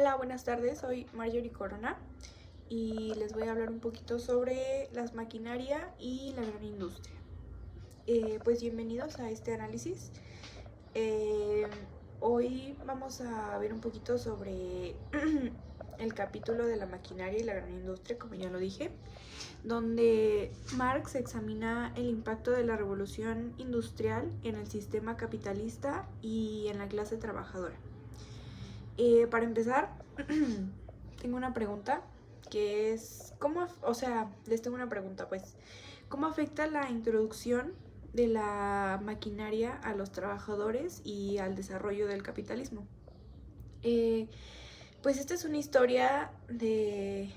Hola, buenas tardes, soy Marjorie Corona y les voy a hablar un poquito sobre las maquinaria y la gran industria. Pues bienvenidos a este análisis. Eh, Hoy vamos a ver un poquito sobre el capítulo de la maquinaria y la gran industria, como ya lo dije, donde Marx examina el impacto de la revolución industrial en el sistema capitalista y en la clase trabajadora. Para empezar, tengo una pregunta que es, les tengo una pregunta, pues, ¿cómo afecta la introducción de la maquinaria a los trabajadores y al desarrollo del capitalismo? Pues esta es una historia de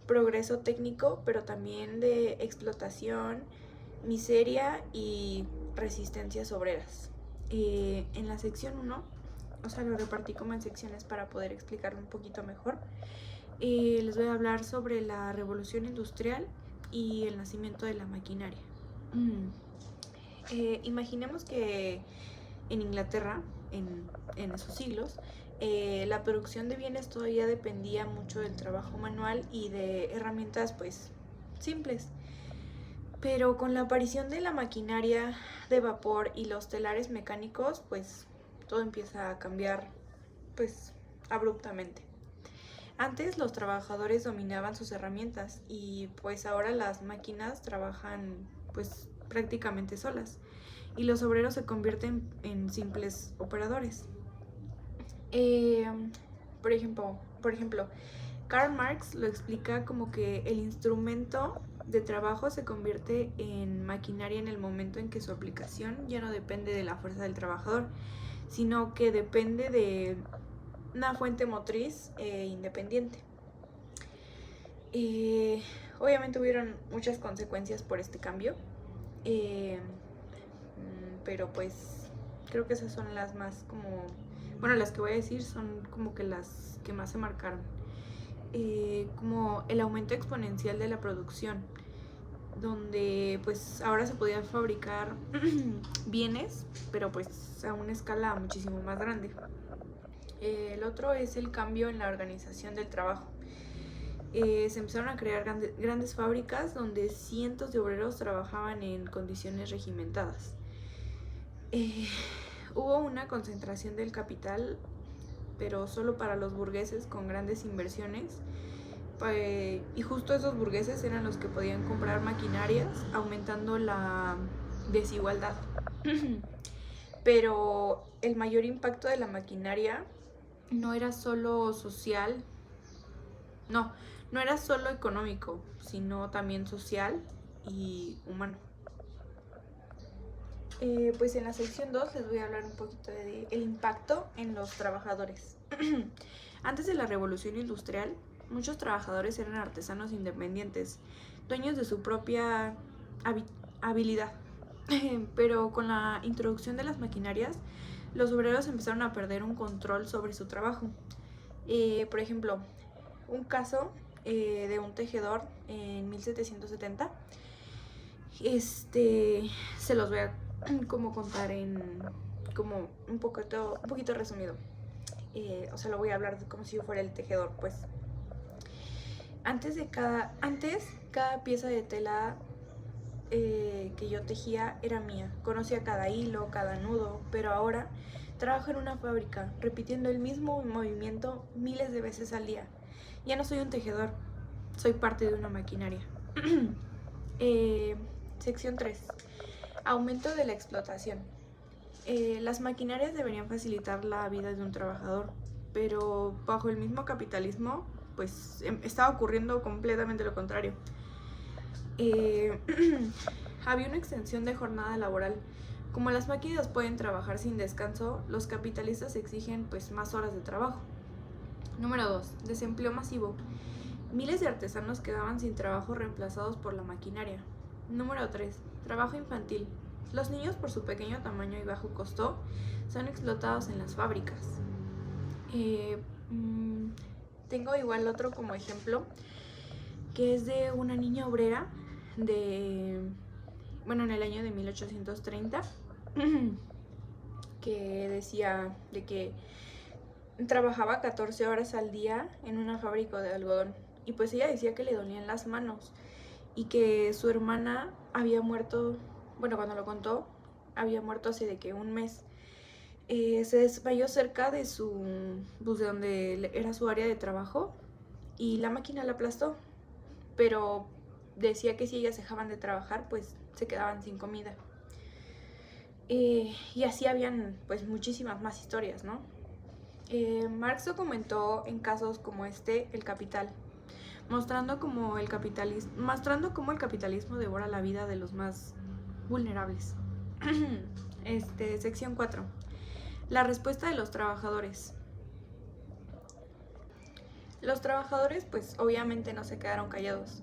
progreso técnico, pero también de explotación, miseria y resistencias obreras. En la sección 1, lo repartí como en secciones para poder explicarlo un poquito mejor. Les voy a hablar sobre la revolución industrial y el nacimiento de la maquinaria. Imaginemos que en Inglaterra, en esos siglos, la producción de bienes todavía dependía mucho del trabajo manual y de herramientas pues simples. Pero con la aparición de la maquinaria de vapor y los telares mecánicos, pues todo empieza a cambiar pues abruptamente. Antes los trabajadores dominaban sus herramientas y pues ahora las máquinas trabajan pues prácticamente solas y los obreros se convierten en simples operadores. Eh, por ejemplo, Karl Marx lo explica como que el instrumento de trabajo se convierte en maquinaria en el momento en que su aplicación ya no depende de la fuerza del trabajador, sino que depende de una fuente motriz independiente. Obviamente hubieron muchas consecuencias por este cambio, pero pues creo que esas son las más las que voy a decir son como que las que más se marcaron. Como el aumento exponencial de la producción, donde pues ahora se podían fabricar bienes, pero pues a una escala muchísimo más grande. El otro es el cambio en la organización del trabajo. Se empezaron a crear grandes fábricas donde cientos de obreros trabajaban en condiciones regimentadas. Hubo una concentración del capital, pero solo para los burgueses con grandes inversiones, y justo esos burgueses eran los que podían comprar maquinarias, aumentando la desigualdad. Pero el mayor impacto de la maquinaria no era solo social, no era solo económico, sino también social y humano. Pues en la sección 2 les voy a hablar un poquito del impacto en los trabajadores. Antes de la revolución industrial, muchos trabajadores eran artesanos independientes, dueños de su propia habilidad. Pero con la introducción de las maquinarias, los obreros empezaron a perder un control sobre su trabajo. Por ejemplo, un caso de un tejedor en 1770, se los voy a como contar en como un poquito resumido. Lo voy a hablar como si yo fuera el tejedor, pues. Antes, cada pieza de tela que yo tejía era mía. Conocía cada hilo, cada nudo, pero ahora trabajo en una fábrica, repitiendo el mismo movimiento miles de veces al día. Ya no soy un tejedor, soy parte de una maquinaria. Sección 3. Aumento de la explotación. Las maquinarias deberían facilitar la vida de un trabajador, pero bajo el mismo capitalismo, pues estaba ocurriendo completamente lo contrario. Había una extensión de jornada laboral. Como las máquinas pueden trabajar sin descanso, los capitalistas exigen pues más horas de trabajo. Número 2. Desempleo masivo. Miles de artesanos quedaban sin trabajo reemplazados por la maquinaria. Número 3. Trabajo infantil. Los niños, por su pequeño tamaño y bajo costo, son explotados en las fábricas. Tengo igual otro como ejemplo, que es de una niña obrera en el año de 1830, que decía de que trabajaba 14 horas al día en una fábrica de algodón. Y pues ella decía que le dolían las manos y que su hermana había muerto, bueno, cuando lo contó, había muerto hace de que un mes. Se desmayó cerca de pues de donde era su área de trabajo y la máquina la aplastó, pero decía que si ellas dejaban de trabajar, pues se quedaban sin comida. Y así habían pues muchísimas más historias, ¿no? Marx documentó en casos como este el capital, mostrando cómo el capitalismo devora la vida de los más vulnerables. Sección 4. La respuesta de los trabajadores. Los trabajadores pues obviamente no se quedaron callados.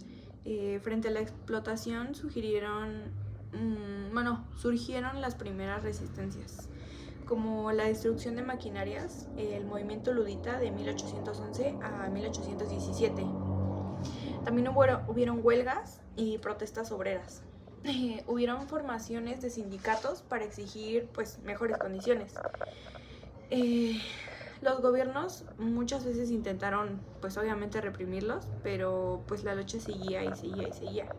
Frente a la explotación surgieron las primeras resistencias, como la destrucción de maquinarias, el movimiento ludita de 1811 a 1817. También hubieron huelgas y protestas obreras. Hubieron formaciones de sindicatos para exigir pues mejores condiciones. Los gobiernos muchas veces intentaron pues obviamente reprimirlos, pero pues la lucha seguía y seguía y seguía.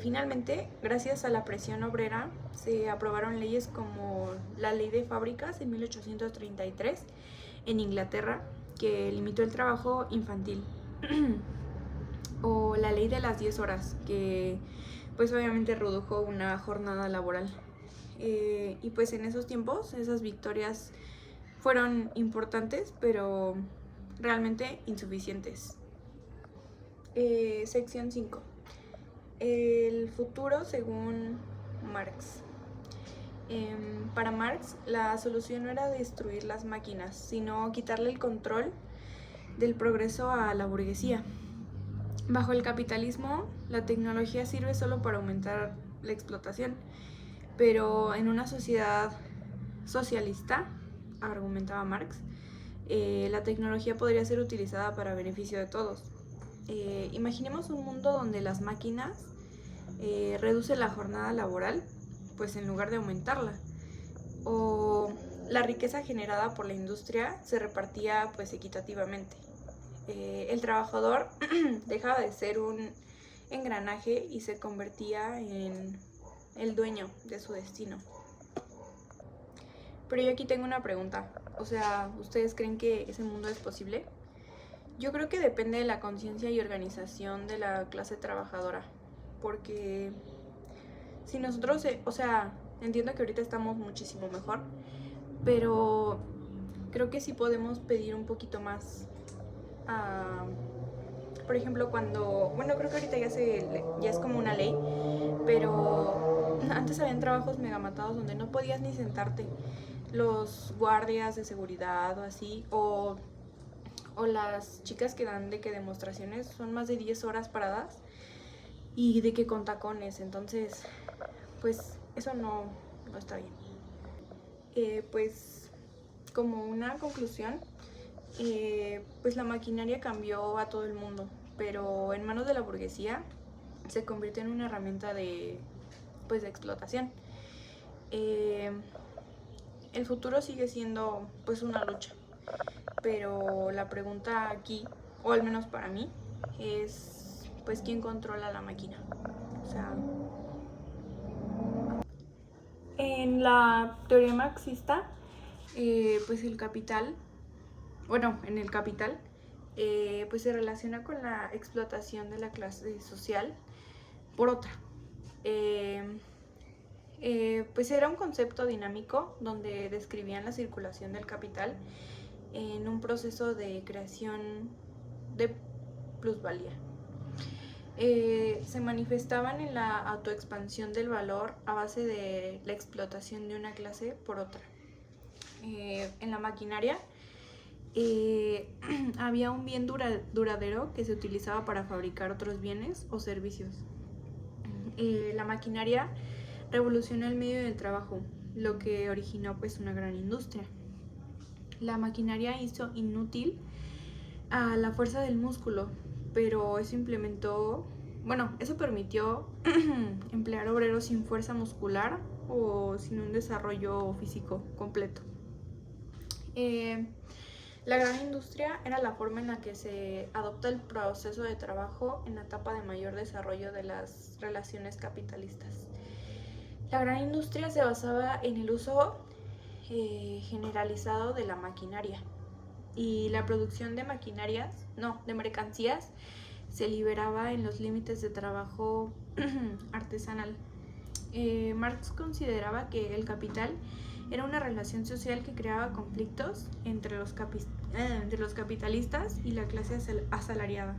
Finalmente, gracias a la presión obrera, se aprobaron leyes como la Ley de Fábricas en 1833 en Inglaterra, que limitó el trabajo infantil, o la Ley de las 10 horas, que pues obviamente redujo una jornada laboral. Y pues en esos tiempos, esas victorias fueron importantes, pero realmente insuficientes. Sección 5. El futuro según Marx. Para Marx, la solución no era destruir las máquinas, sino quitarle el control del progreso a la burguesía. Bajo el capitalismo, la tecnología sirve solo para aumentar la explotación, pero en una sociedad socialista, argumentaba Marx, la tecnología podría ser utilizada para beneficio de todos. Imaginemos un mundo donde las máquinas reducen la jornada laboral, pues en lugar de aumentarla, o la riqueza generada por la industria se repartía pues equitativamente. El trabajador dejaba de ser un engranaje y se convertía en el dueño de su destino. Pero yo aquí tengo una pregunta, o sea, ¿ustedes creen que ese mundo es posible? Yo creo que depende de la conciencia y organización de la clase trabajadora, porque si nosotros, entiendo que ahorita estamos muchísimo mejor, pero creo que sí podemos pedir un poquito más. Por ejemplo, creo que ahorita ya es como una ley, pero antes habían trabajos megamatados donde no podías ni sentarte. Los guardias de seguridad o así, o las chicas que dan de que demostraciones son más de 10 horas paradas y de que con tacones, entonces pues eso no está bien. Pues como una conclusión, pues la maquinaria cambió a todo el mundo, pero en manos de la burguesía se convirtió en una herramienta de explotación. El futuro sigue siendo pues una lucha, pero la pregunta aquí, o al menos para mí, es pues quién controla la máquina. O sea, en la teoría marxista, pues el capital, en el capital, pues se relaciona con la explotación de la clase social por otra. Pues era un concepto dinámico donde describían la circulación del capital en un proceso de creación de plusvalía. Se manifestaban en la autoexpansión del valor a base de la explotación de una clase por otra. En la maquinaria había un bien duradero que se utilizaba para fabricar otros bienes o servicios. La maquinaria revolucionó el medio del trabajo, lo que originó pues una gran industria. La maquinaria hizo inútil a la fuerza del músculo, pero eso permitió emplear obreros sin fuerza muscular o sin un desarrollo físico completo. Eh, la gran industria era la forma en la que se adopta el proceso de trabajo en la etapa de mayor desarrollo de las relaciones capitalistas. La gran industria se basaba en el uso generalizado de la maquinaria y la producción de de mercancías se liberaba en los límites de trabajo artesanal. Marx consideraba que el capital era una relación social que creaba conflictos entre los capitalistas y la clase asalariada.